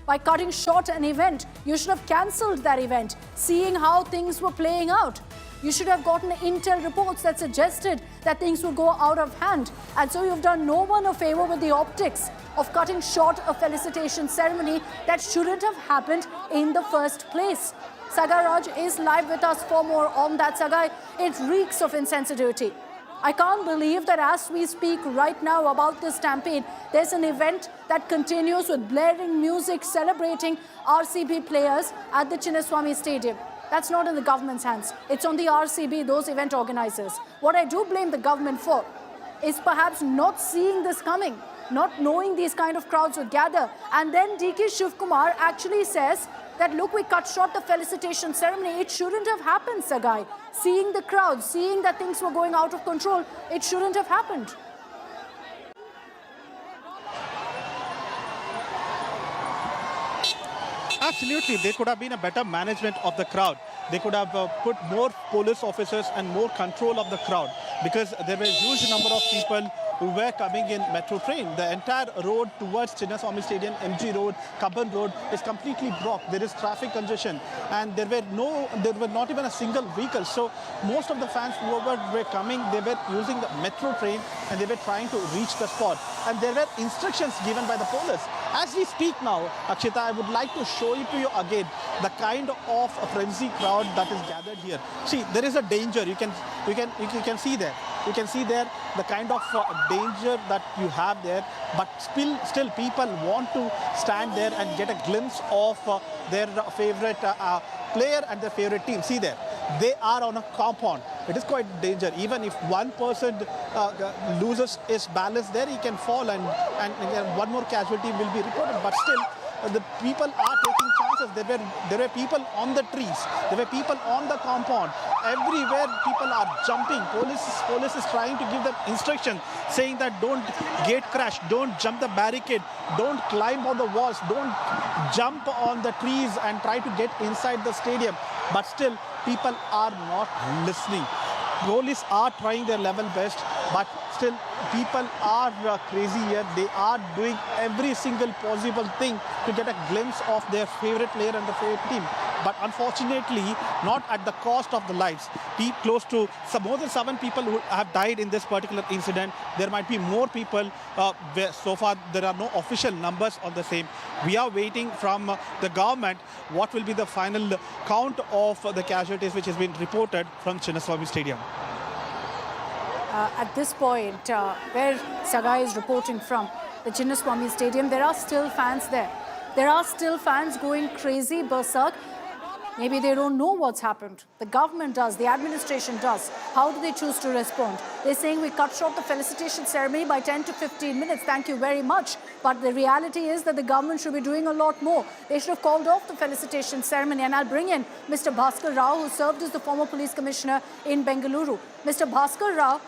by cutting short an event. You should have cancelled that event, seeing how things were playing out. You should have gotten intel reports that suggested that things would go out of hand. And so you've done no one a favor with the optics of cutting short a felicitation ceremony that shouldn't have happened in the first place. Sagai Raj is live with us for more on that. Sagai, it reeks of insensitivity. I can't believe that as we speak right now about this stampede, there's an event that continues with blaring music celebrating RCB players at the Chinnaswamy Stadium. That's not in the government's hands. It's on the RCB, those event organizers. What I do blame the government for is perhaps not seeing this coming, not knowing these kind of crowds would gather. And then DK Shivkumar actually says that, look, we cut short the felicitation ceremony. It shouldn't have happened, Sagai. Seeing the crowd, seeing that things were going out of control, it shouldn't have happened. Absolutely, there could have been a better management of the crowd. They could have put more police officers and more control of the crowd, because there were a huge number of people who were coming in metro train. The entire road towards Chinnaswamy Stadium, MG Road, Kabban Road is completely blocked. There is traffic congestion, and there were not even a single vehicle. So most of the fans who were coming, they were using the metro train and they were trying to reach the spot. And there were instructions given by the police. As we speak now, Akshita, I would like to show it to you again, the kind of a frenzy crowd that is gathered here. See, there is a danger. You can see there. You can see there the kind of danger that you have there, but still people want to stand there and get a glimpse of their favorite player and their favorite team. See there, they are on a compound. It is quite danger. Even if one person loses his balance there, he can fall and one more casualty will be reported. But still, the people are taking chances. There were people on the trees. There were people on the compound. Everywhere people are jumping. Police is trying to give them instruction, saying that don't gate crash, don't jump the barricade, don't climb on the walls, don't jump on the trees and try to get inside the stadium. But still, people are not listening. Police are trying their level best, but still people are crazy here. They are doing every single possible thing to get a glimpse of their favorite player and the favorite team. But unfortunately, not at the cost of the lives. Close to more than 7 people who have died in this particular incident. There might be more people. So far, there are no official numbers on the same. We are waiting from the government what will be the final count of the casualties which has been reported from Chinnaswamy Stadium. At this point, where Sagai is reporting from, the Chinnaswamy Stadium, there are still fans there. There are still fans going crazy, berserk. Maybe they don't know what's happened. The government does, the administration does. How do they choose to respond? They're saying we cut short the felicitation ceremony by 10 to 15 minutes. Thank you very much. But the reality is that the government should be doing a lot more. They should have called off the felicitation ceremony. And I'll bring in Mr. Bhaskar Rao, who served as the former police commissioner in Bengaluru. Mr. Bhaskar Rao.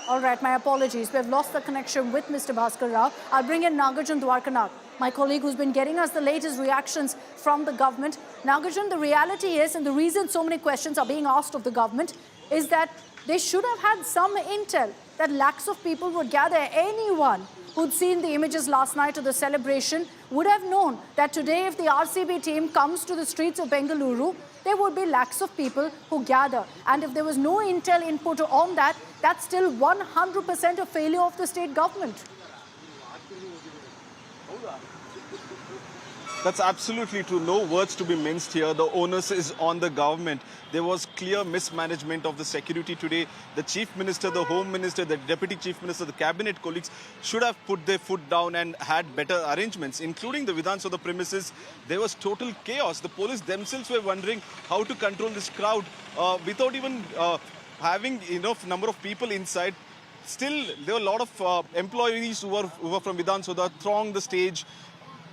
All right, my apologies. We've lost the connection with Mr. Bhaskar Rao. I'll bring in Nagarjun Dwarkanath, my colleague who's been getting us the latest reactions from the government. Nagarjun, the reality is, and the reason so many questions are being asked of the government, is that they should have had some intel that lakhs of people would gather. Anyone who'd seen the images last night of the celebration would have known that today, if the RCB team comes to the streets of Bengaluru, there would be lakhs of people who gather. And if there was no intel input on that, that's still 100% a failure of the state government. That's absolutely true. No words to be minced here. The onus is on the government. There was clear mismanagement of the security today. The Chief Minister, the Home Minister, the Deputy Chief Minister, the Cabinet colleagues should have put their foot down and had better arrangements, including the Vidhan Soudha premises. There was total chaos. The police themselves were wondering how to control this crowd without even having enough number of people inside. Still, there were a lot of employees who were from Vidhan Soudha thronged the stage.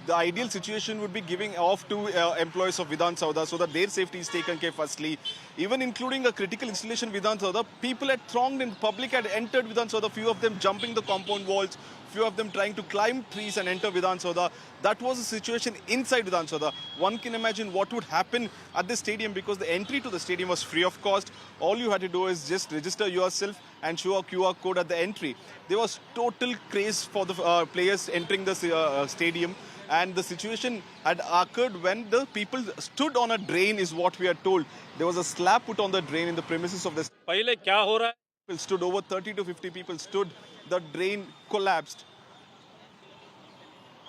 The ideal situation would be giving off to employees of Vidhan Soudha so that their safety is taken care firstly. Even including a critical installation Vidhan Soudha, people had thronged in public, had entered Vidhan Soudha, few of them jumping the compound walls, few of them trying to climb trees and enter Vidhan Soudha. That was the situation inside Vidhan Soudha. One can imagine what would happen at the stadium, because the entry to the stadium was free of cost. All you had to do is just register yourself and show a QR code at the entry. There was total craze for the players entering the stadium. And the situation had occurred when the people stood on a drain, is what we are told. There was a slab put on the drain in the premises of this. पहले क्या हो रहा है People stood, over 30 to 50 people stood. The drain collapsed.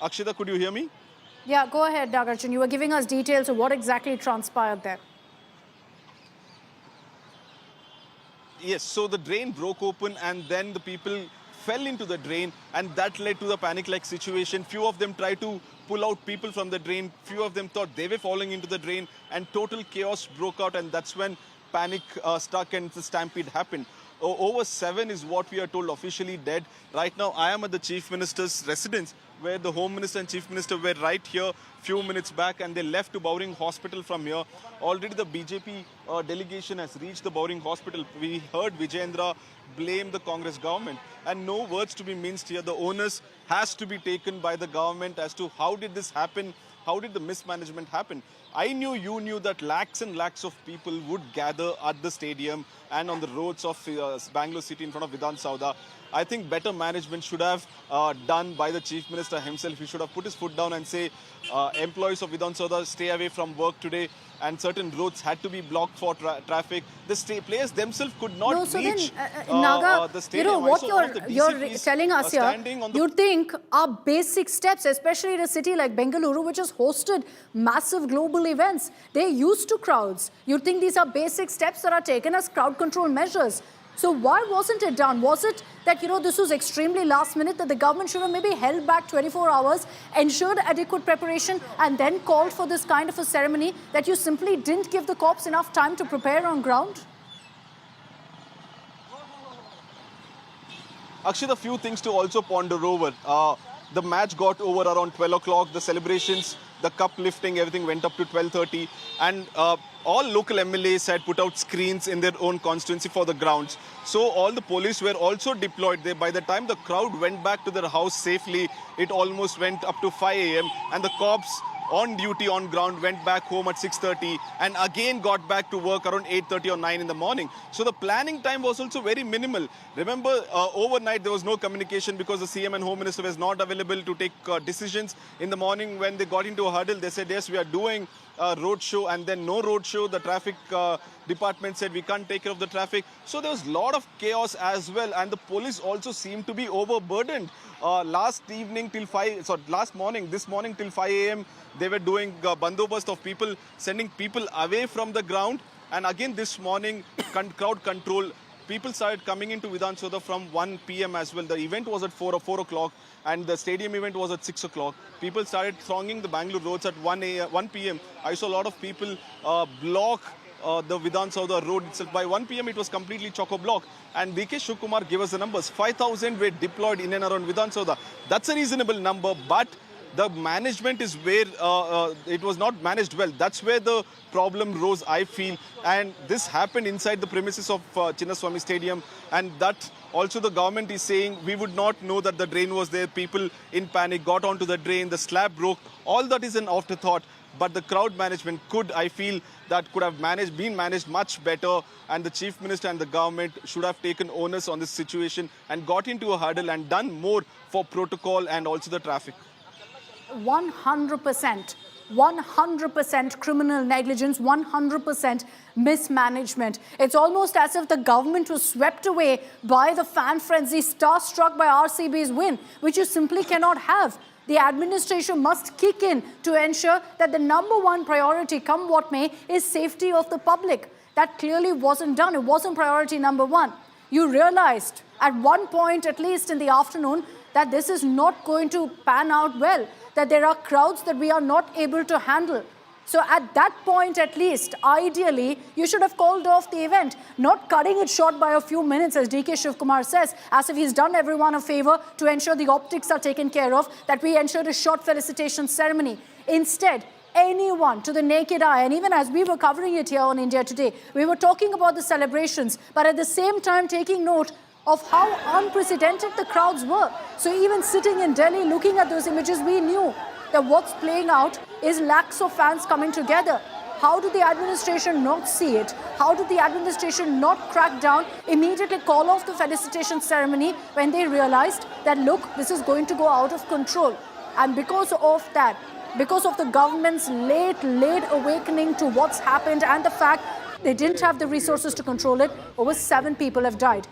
Akshita, could you hear me? Yeah, go ahead, Nagarjun. You were giving us details of what exactly transpired there. Yes, so the drain broke open and then the people fell into the drain, and that led to the panic-like situation. Few of them tried to pull out people from the drain. Few of them thought they were falling into the drain, and total chaos broke out, and that's when panic struck and the stampede happened. Over 7 is what we are told officially dead. Right now, I am at the Chief Minister's residence, where the Home Minister and Chief Minister were right here few minutes back, and they left to Bowring Hospital from here. Already the BJP delegation has reached the Bowring Hospital. We heard Vijayendra blame the Congress government, and no words to be minced here. The onus has to be taken by the government as to how did this happen, how did the mismanagement happen. I knew, you knew that lakhs and lakhs of people would gather at the stadium and on the roads of Bangalore city in front of Vidhan Sauda. I think better management should have done by the Chief Minister himself. He should have put his foot down and say, employees of Vidhan Sauda, stay away from work today, and certain roads had to be blocked for traffic. The players themselves could not No, so reach then, Naga, the you stadium. know, I what saw one of the you're DCPs, telling us here, standing on the you'd think our basic steps, especially in a city like Bengaluru, which has hosted massive global events, they're used to crowds. You'd think these are basic steps that are taken as crowd control measures. So why wasn't it done? Was it that, you know, this was extremely last minute, that the government should have maybe held back 24 hours, ensured adequate preparation, and then called for this kind of a ceremony, that you simply didn't give the corps enough time to prepare on ground? Actually, a few things to also ponder over. The match got over around 12 o'clock. The celebrations, the cup lifting, everything went up to 12:30. And all local MLAs had put out screens in their own constituency for the grounds. So all the police were also deployed there. By the time the crowd went back to their house safely, it almost went up to 5 a.m. And the cops on duty on ground went back home at 6:30 and again got back to work around 8:30 or 9 in the morning. So the planning time was also very minimal. Remember, overnight there was no communication because the CM and Home Minister was not available to take decisions. In the morning when they got into a huddle, they said, yes, we are doing a road show, and then no road show. The traffic department said we can't take care of the traffic. So there was a lot of chaos as well, and the police also seemed to be overburdened. Last morning till 5 a.m. they were doing bandobast of people, sending people away from the ground. And again this morning, crowd control. People started coming into Vidhan Sauda from 1 p.m. as well. The event was at 4 o'clock, and the stadium event was at 6 o'clock. People started thronging the Bangalore roads at 1 p.m. I saw a lot of people block the Vidhan Sauda road itself. By 1 p.m. it was completely choco-block. And VK Shivkumar gave us the numbers. 5,000 were deployed in and around Vidhan Sauda. That's a reasonable number, but the management is where it was not managed well. That's where the problem rose, I feel. And this happened inside the premises of Chinnaswamy Stadium. And that also the government is saying we would not know that the drain was there. People in panic got onto the drain. The slab broke. All that is an afterthought. But the crowd management I feel that could have been managed much better. And the Chief Minister and the government should have taken onus on this situation and got into a huddle and done more for protocol and also the traffic. 100%. 100% criminal negligence, 100% mismanagement. It's almost as if the government was swept away by the fan frenzy, starstruck by RCB's win, which you simply cannot have. The administration must kick in to ensure that the number one priority, come what may, is safety of the public. That clearly wasn't done. It wasn't priority number one. You realized at one point, at least in the afternoon, that this is not going to pan out well, that there are crowds that we are not able to handle. So at that point, at least, ideally, you should have called off the event, not cutting it short by a few minutes, as DK Shivkumar says, as if he's done everyone a favor to ensure the optics are taken care of, that we ensured a short felicitation ceremony. Instead, anyone to the naked eye, and even as we were covering it here on India Today, we were talking about the celebrations, but at the same time taking note of how unprecedented the crowds were. So even sitting in Delhi, looking at those images, we knew that what's playing out is lakhs of fans coming together. How did the administration not see it? How did the administration not crack down, immediately call off the felicitation ceremony when they realized that, look, this is going to go out of control? And because of that, because of the government's late awakening to what's happened and the fact they didn't have the resources to control it, over 7 people have died.